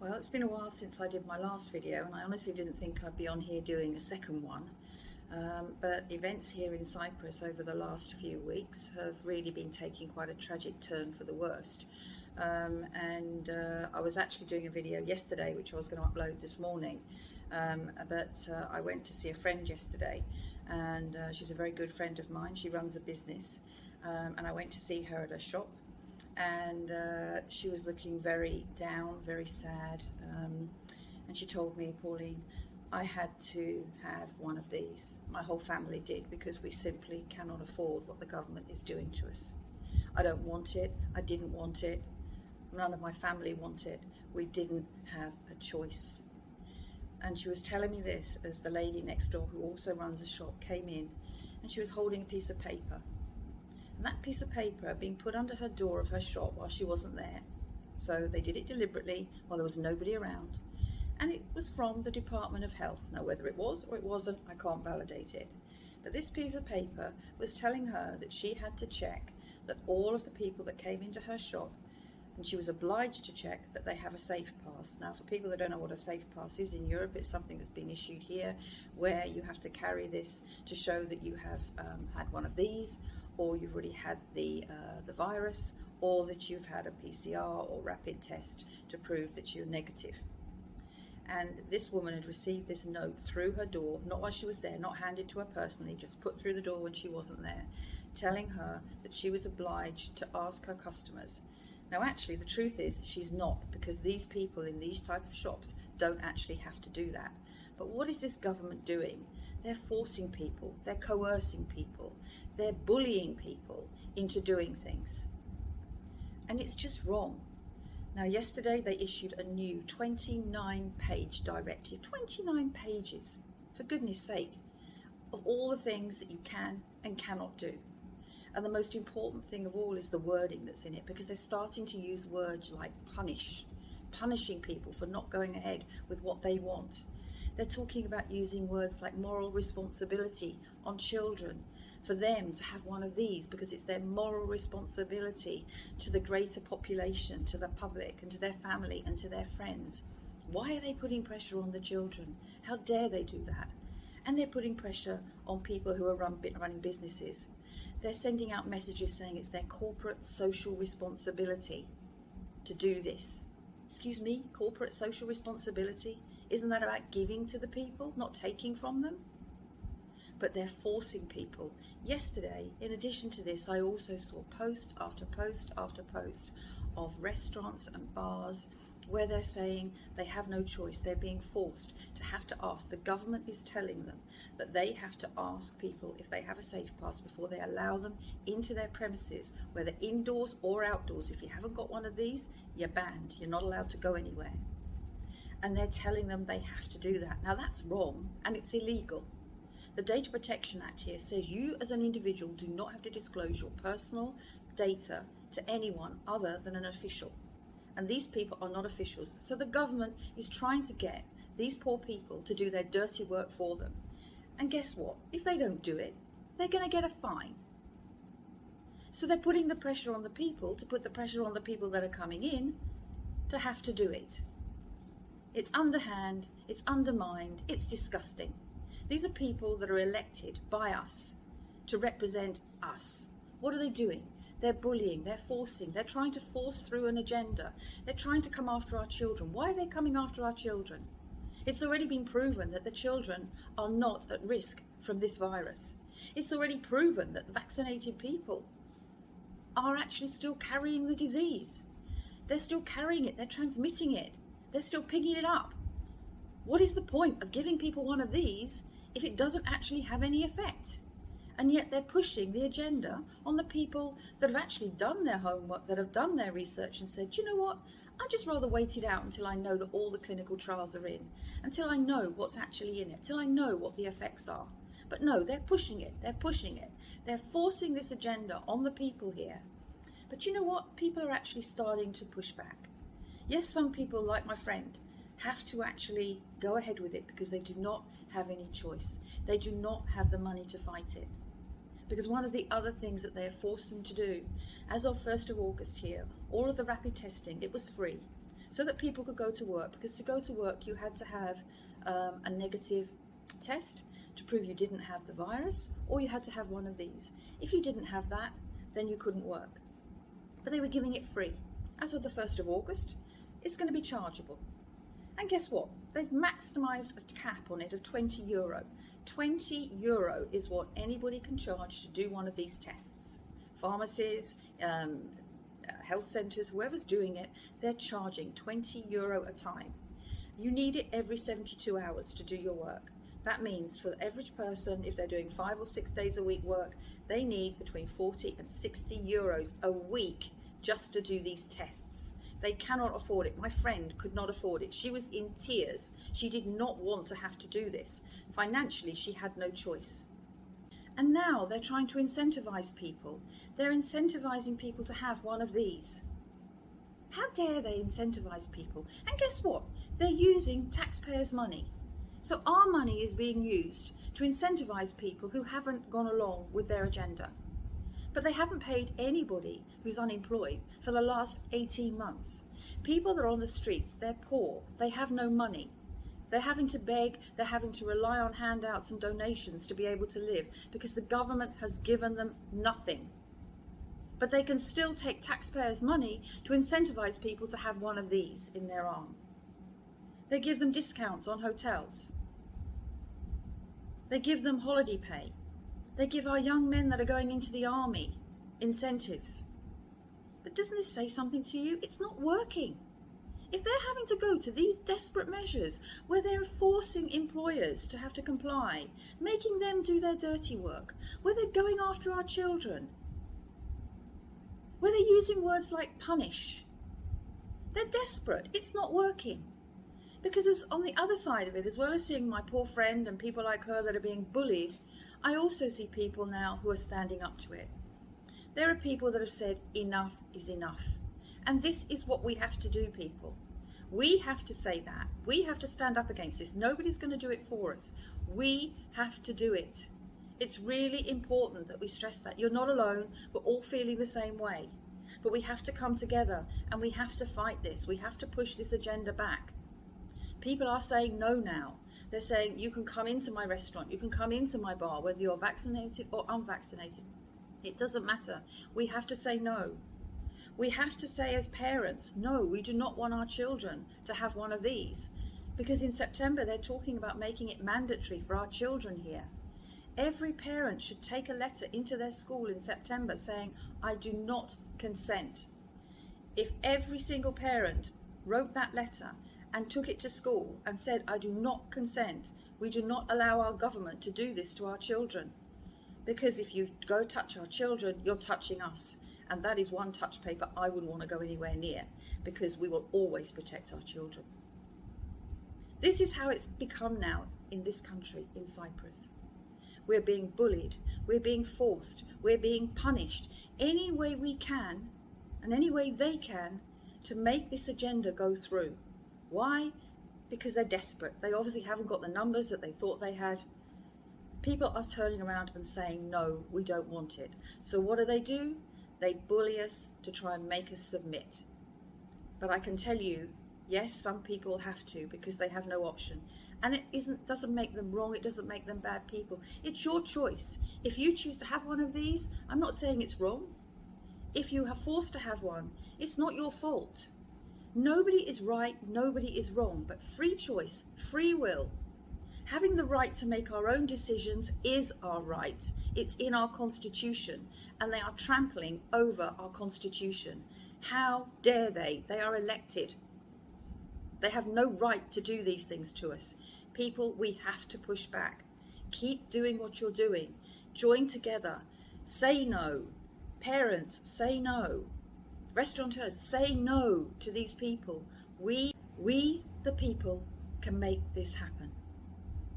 Well, it's been a while since I did my last video, and I honestly didn't think I'd be on here doing a second one. But events here in Cyprus over the last few weeks have really been taking quite a tragic turn for the worst. I was actually doing a video yesterday, which I was going to upload this morning. But I went to see a friend yesterday, and she's a very good friend of mine. She runs a business, and I went to see her at her shop. And she was looking very down, very sad, and she told me, Pauline, I had to have one of these. My whole family did, because we simply cannot afford what the government is doing to us. I don't want it, I didn't want it, none of my family want it. We didn't have a choice. And she was telling me this as the lady next door, who also runs a shop, came in, and she was holding a piece of paper. And that piece of paper being put under her door of her shop while she wasn't there. So they did it deliberately while there was nobody around. And it was from the Department of Health. Now, whether it was or it wasn't, I can't validate it. But this piece of paper was telling her that she had to check that all of the people that came into her shop, and she was obliged to check that they have a safe pass. Now, for people that don't know what a safe pass is, in Europe, it's something that's been issued here where you have to carry this to show that you have had one of these, or you've already had the virus, or that you've had a PCR or rapid test to prove that you're negative. And this woman had received this note through her door, not while she was there, not handed to her personally, just put through the door when she wasn't there, telling her that she was obliged to ask her customers. Now, actually, the truth is she's not, because these people in these type of shops don't actually have to do that. But what is this government doing? They're forcing people, they're coercing people, they're bullying people into doing things. And it's just wrong. Now, yesterday they issued a new 29-page directive, 29 pages, for goodness sake, of all the things that you can and cannot do. And the most important thing of all is the wording that's in it, because they're starting to use words like punishing people for not going ahead with what they want. They're talking about using words like moral responsibility on children, for them to have one of these, because it's their moral responsibility to the greater population, to the public, and to their family, and to their friends. Why are they putting pressure on the children? How dare they do that? And they're putting pressure on people who are running businesses. They're sending out messages saying it's their corporate social responsibility to do this. Excuse me, corporate social responsibility? Isn't that about giving to the people, not taking from them? But they're forcing people. Yesterday, in addition to this, I also saw post after post after post of restaurants and bars where they're saying they have no choice. They're being forced to have to ask. The government is telling them that they have to ask people if they have a safe pass before they allow them into their premises, whether indoors or outdoors. If you haven't got one of these, you're banned. You're not allowed to go anywhere. And they're telling them they have to do that. Now, that's wrong, and it's illegal. The Data Protection Act here says you as an individual do not have to disclose your personal data to anyone other than an official. And these people are not officials. So the government is trying to get these poor people to do their dirty work for them. And guess what? If they don't do it, they're going to get a fine. So they're putting the pressure on the people to put the pressure on the people that are coming in to have to do it. It's underhand, it's undermined, it's disgusting. These are people that are elected by us to represent us. What are they doing? They're bullying, they're forcing, they're trying to force through an agenda. They're trying to come after our children. Why are they coming after our children? It's already been proven that the children are not at risk from this virus. It's already proven that vaccinated people are actually still carrying the disease. They're still carrying it, they're transmitting it, they're still picking it up. What is the point of giving people one of these if it doesn't actually have any effect? And yet they're pushing the agenda on the people that have actually done their homework, that have done their research and said, you know what, I'd just rather wait it out until I know that all the clinical trials are in, until I know what's actually in it, till I know what the effects are. But no, they're pushing it, they're pushing it. They're forcing this agenda on the people here. But you know what, people are actually starting to push back. Yes, some people, like my friend, have to actually go ahead with it because they do not have any choice. They do not have the money to fight it. Because one of the other things that they have forced them to do, as of 1st of August here, all of the rapid testing, it was free. so that people could go to work, because to go to work you had to have a negative test to prove you didn't have the virus, or you had to have one of these. If you didn't have that, then you couldn't work. But they were giving it free. As of the 1st of August, it's going to be chargeable. And guess what? They've maximised a cap on it of €20. €20 is what anybody can charge to do one of these tests. Pharmacies, health centres, whoever's doing it, they're charging €20 a time. You need it every 72 hours to do your work. That means for the average person, if they're doing 5 or 6 days a week work, they need between 40 and €60 a week just to do these tests. They cannot afford it. My friend could not afford it. She was in tears. She did not want to have to do this. Financially, she had no choice. And now they're trying to incentivize people. They're incentivizing people to have one of these. How dare they incentivize people? And guess what? They're using taxpayers' money. So our money is being used to incentivize people who haven't gone along with their agenda. But they haven't paid anybody who's unemployed for the last 18 months. People that are on the streets, they're poor, they have no money. They're having to beg, they're having to rely on handouts and donations to be able to live because the government has given them nothing. But they can still take taxpayers' money to incentivize people to have one of these in their arm. They give them discounts on hotels. They give them holiday pay. They give our young men that are going into the army incentives. But doesn't this say something to you? It's not working. If they're having to go to these desperate measures where they're forcing employers to have to comply, making them do their dirty work, where they're going after our children, where they're using words like punish, they're desperate. It's not working. Because as on the other side of it, as well as seeing my poor friend and people like her that are being bullied, I also see people now who are standing up to it. There are people that have said enough is enough. And this is what we have to do, people. We have to say that. We have to stand up against this. Nobody's going to do it for us. We have to do it. It's really important that we stress that. You're not alone. We're all feeling the same way. But we have to come together and we have to fight this. We have to push this agenda back. People are saying no now. They're saying you can come into my restaurant, you can come into my bar, whether you're vaccinated or unvaccinated. It doesn't matter. We have to say no. We have to say as parents, no, we do not want our children to have one of these. Because in September they're talking about making it mandatory for our children here. Every parent should take a letter into their school in September saying, I do not consent. If every single parent wrote that letter and took it to school and said, I do not consent, we do not allow our government to do this to our children. Because if you go touch our children, you're touching us. And that is one touch paper I wouldn't want to go anywhere near, because we will always protect our children. This is how it's become now in this country, in Cyprus. We're being bullied, we're being forced, we're being punished any way we can and any way they can to make this agenda go through. Why? Because they're desperate. They obviously haven't got the numbers that they thought they had. People are turning around and saying, no, we don't want it. So what do? They bully us to try and make us submit. But I can tell you, yes, some people have to because they have no option. And it doesn't make them wrong. It doesn't make them bad people. It's your choice. If you choose to have one of these, I'm not saying it's wrong. If you are forced to have one, it's not your fault. Nobody is right, nobody is wrong, but free choice, free will. Having the right to make our own decisions is our right. It's in our constitution, and they are trampling over our constitution. How dare they? They are elected. They have no right to do these things to us. People, we have to push back. Keep doing what you're doing. Join together. Say no. Parents, say no. Restaurateurs, say no to these people. We, the people, can make this happen.